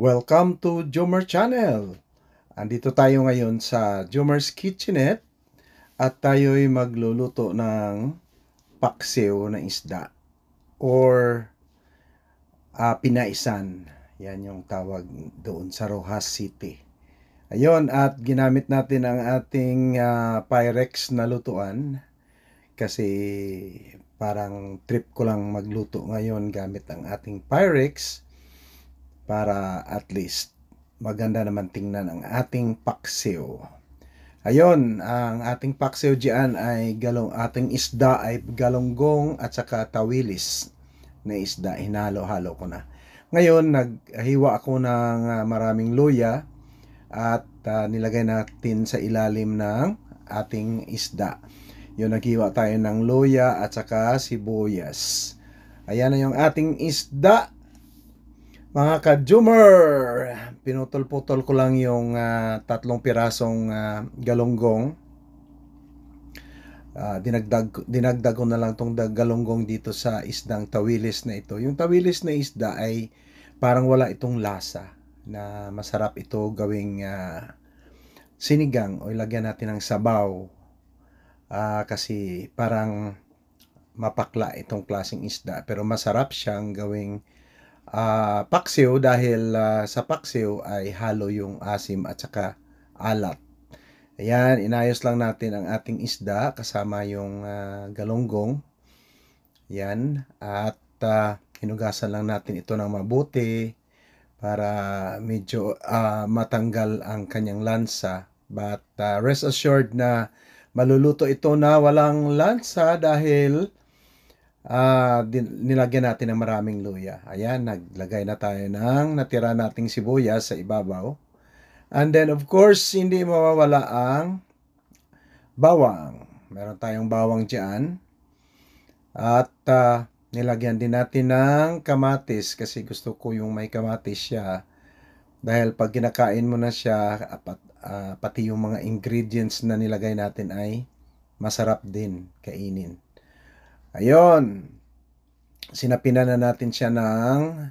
Welcome to Jomer Channel. Andito tayo ngayon sa Jomer's Kitchenette at tayo'y magluluto ng paksiw na isda or pinaisan. Yan yung tawag doon sa Rojas City. Ayun, at ginamit natin ang ating Pyrex na lutuan kasi parang trip ko lang magluto ngayon gamit ang ating Pyrex para at least maganda naman tingnan ang ating paksiw. Ayun, ang ating paksiw diyan ay ating isda ay galonggong at saka tawilis na isda. Hinalo-halo ko na. Ngayon, naghiwa ako ng maraming luya at nilagay natin sa ilalim ng ating isda. Yun, naghiwa tayo ng luya at saka sibuyas. Ayan na yung ating isda. Mga ka-Jomer, pinutol-putol ko lang yung 3 pirasong galonggong. Dinagdag ko na lang tong galonggong dito sa isdang tawilis na ito. Yung tawilis na isda ay parang wala itong lasa, na masarap ito gawing sinigang o ilagyan natin ng sabaw. Kasi parang mapakla itong klaseng isda, pero masarap siyang gawing paksiw dahil sa paksiw ay halo yung asim at saka alat. Ayan, inayos lang natin ang ating isda kasama yung galonggong. Yan, at hinugasan lang natin ito ng mabuti para medyo matanggal ang kanyang lansa. But rest assured na maluluto ito na walang lansa dahil nilagyan natin ng maraming luya. Ayan, naglagay na tayo ng natira nating sibuyas sa ibabaw. And then of course, hindi mawawala ang bawang. Meron tayong bawang dyan. At nilagyan din natin ng kamatis kasi gusto ko yung may kamatis siya. Dahil pag kinakain mo na siya, pati yung mga ingredients na nilagay natin ay masarap din kainin. Ayun, sinapinan na natin siya ng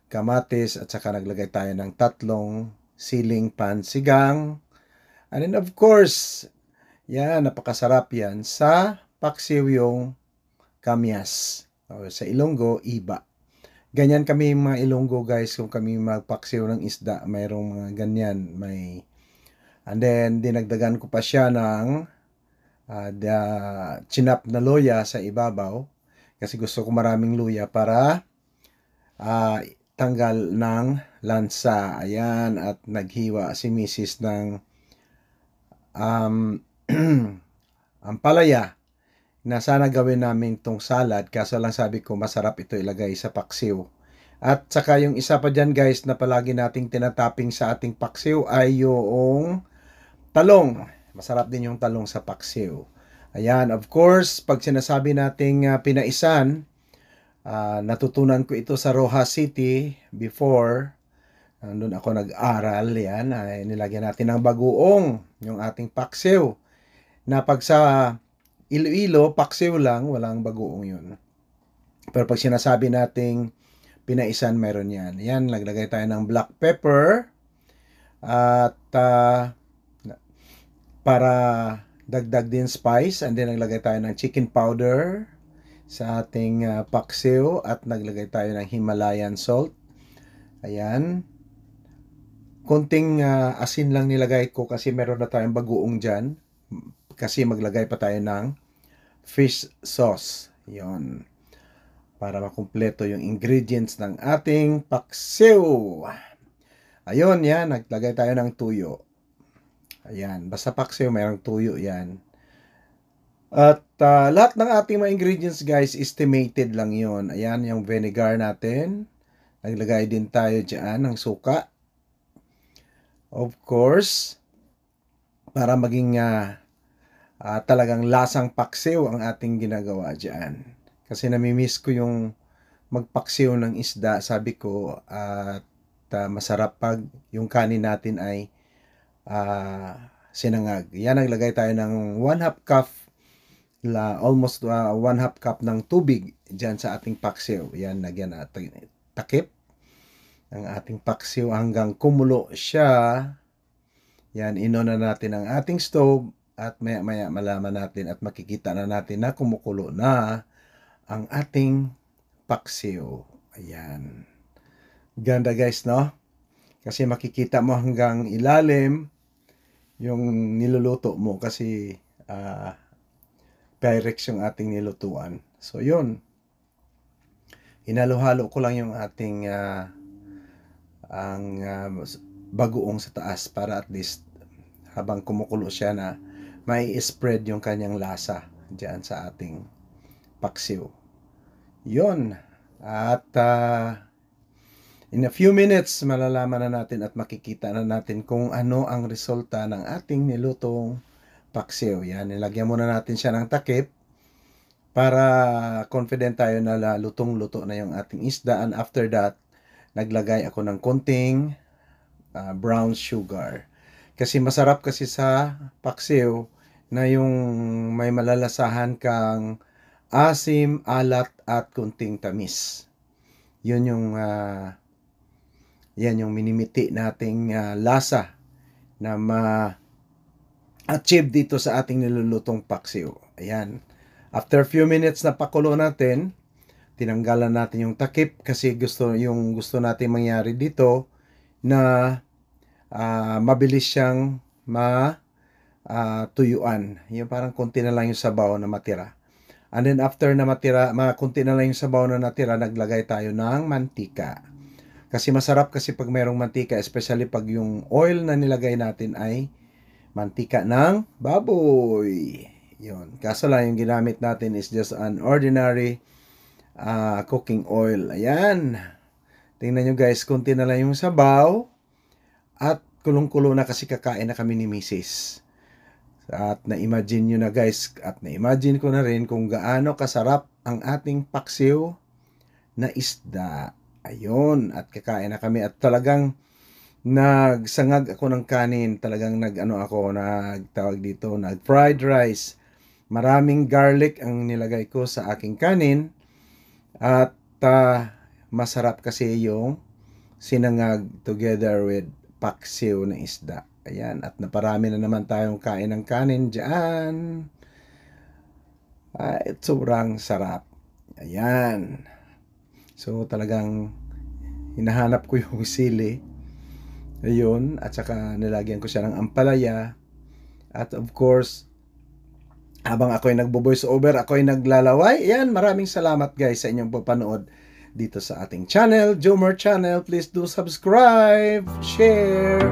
kamatis at saka naglagay tayo ng 3 siling pansigang. And then of course, yan, napakasarap yan sa paksiw yung kamyas. O, sa Ilonggo, iba. Ganyan kami mga Ilonggo guys, kung kami magpaksiw ng isda, mayroong mga ganyan. And then, dinagdagan ko pa siya ng chinap na luya sa ibabaw kasi gusto ko maraming luya para tanggal ng lansa. Ayan, at naghiwa si Mrs. ng ampalaya na sana gawin namin tong salad, kaso lang sabi ko masarap ito ilagay sa paksiw. At saka yung isa pa dyan guys na palagi nating tinatapping sa ating paksiw ay yung talong. Masarap din yung talong sa paksiw. Ayan, of course, pag sinasabi nating pinaisan, natutunan ko ito sa Rojas City before. Doon ako nag-aral. Yan, nilagyan natin ng bagoong yung ating paksiw. Na pag sa Iloilo, paksiw lang, walang bagoong yun. Pero pag sinasabi nating pinaisan, meron yan. Yan, naglagay tayo ng black pepper. At para dagdag din spice, and then naglagay tayo ng chicken powder sa ating paksiw at naglagay tayo ng Himalayan salt. Ayan. Konting asin lang nilagay ko kasi meron na tayong bagoong dyan. Kasi maglagay pa tayo ng fish sauce. Yon. Para makumpleto yung ingredients ng ating paksiw. Ayun, yan. Naglagay tayo ng tuyo. Ayan, basta paksiw, mayroong tuyo yan. At lahat ng ating mga ingredients guys, estimated lang yon. Ayan, yung vinegar natin. Naglagay din tayo dyan ng suka. Of course, para maging talagang lasang paksiw ang ating ginagawa dyan. Kasi namimiss ko yung magpaksiw ng isda, sabi ko, at masarap pag yung kanin natin ay sinangag. Yan, naglagay tayo ng 1/2 cup, almost 1/2 cup ng tubig dyan sa ating paksiw. Yan, nagyan natin takip. ang ating paksiw hanggang kumulo siya. Yan, inuna natin ang ating stove at maya-maya malaman natin at makikita na natin na kumukulo na ang ating paksiw. Ayan. Ganda guys, no? Kasi makikita mo hanggang ilalim yung niluluto mo kasi Pyrex yung ating nilutuan. So, yun. Hinalo-halo ko lang yung ating bagoong sa taas para at least habang kumukulo siya na may spread yung kanyang lasa dyan sa ating paksiw. Yun. At in a few minutes, malalaman na natin at makikita na natin kung ano ang resulta ng ating nilutong paksiw. Yan, nilagyan muna natin siya ng takip para confident tayo na lutong-luto na yung ating isda. And after that, naglagay ako ng konting brown sugar. Kasi masarap kasi sa paksiw na yung may malalasahan kang asim, alat, at konting tamis. Yun yung yan yung minimiti nating lasa na ma-achieve dito sa ating nilulutong paksiw. Ayan. After few minutes na pakulo natin, tinanggalan natin yung takip kasi gusto natin mangyari dito na mabilis siyang tuyuan. Yung parang konti na lang yung sabaw na matira. And then after na matira, konti na lang yung sabaw na natira, naglagay tayo ng mantika. Kasi masarap kasi pag mayroong mantika, especially pag yung oil na nilagay natin ay mantika ng baboy. Yun. Kaso lang yung ginamit natin is just an ordinary cooking oil. Ayan. Tingnan nyo guys, konti na lang yung sabaw. At kulong-kulo na kasi kakain na kami ni Mrs. At na-imagine nyo na guys, at na-imagine ko na rin kung gaano kasarap ang ating paksiw na isda. Ayun, at kakain na kami at talagang nagsangag ako ng kanin. Talagang nagtawag dito, nag-fried rice. Maraming garlic ang nilagay ko sa aking kanin. At masarap kasi yung sinangag together with paksiw na isda. Ayan, at naparami na naman tayong kain ng kanin dyan. Sobrang sarap. Ayan. So, talagang hinahanap ko yung sili. Ayun, at saka nilagyan ko siya ng ampalaya. At of course, habang ako'y nagbo-voice over, ako'y naglalaway. Ayan, maraming salamat guys sa inyong papanood dito sa ating channel, Jomar Channel. Please do subscribe, share,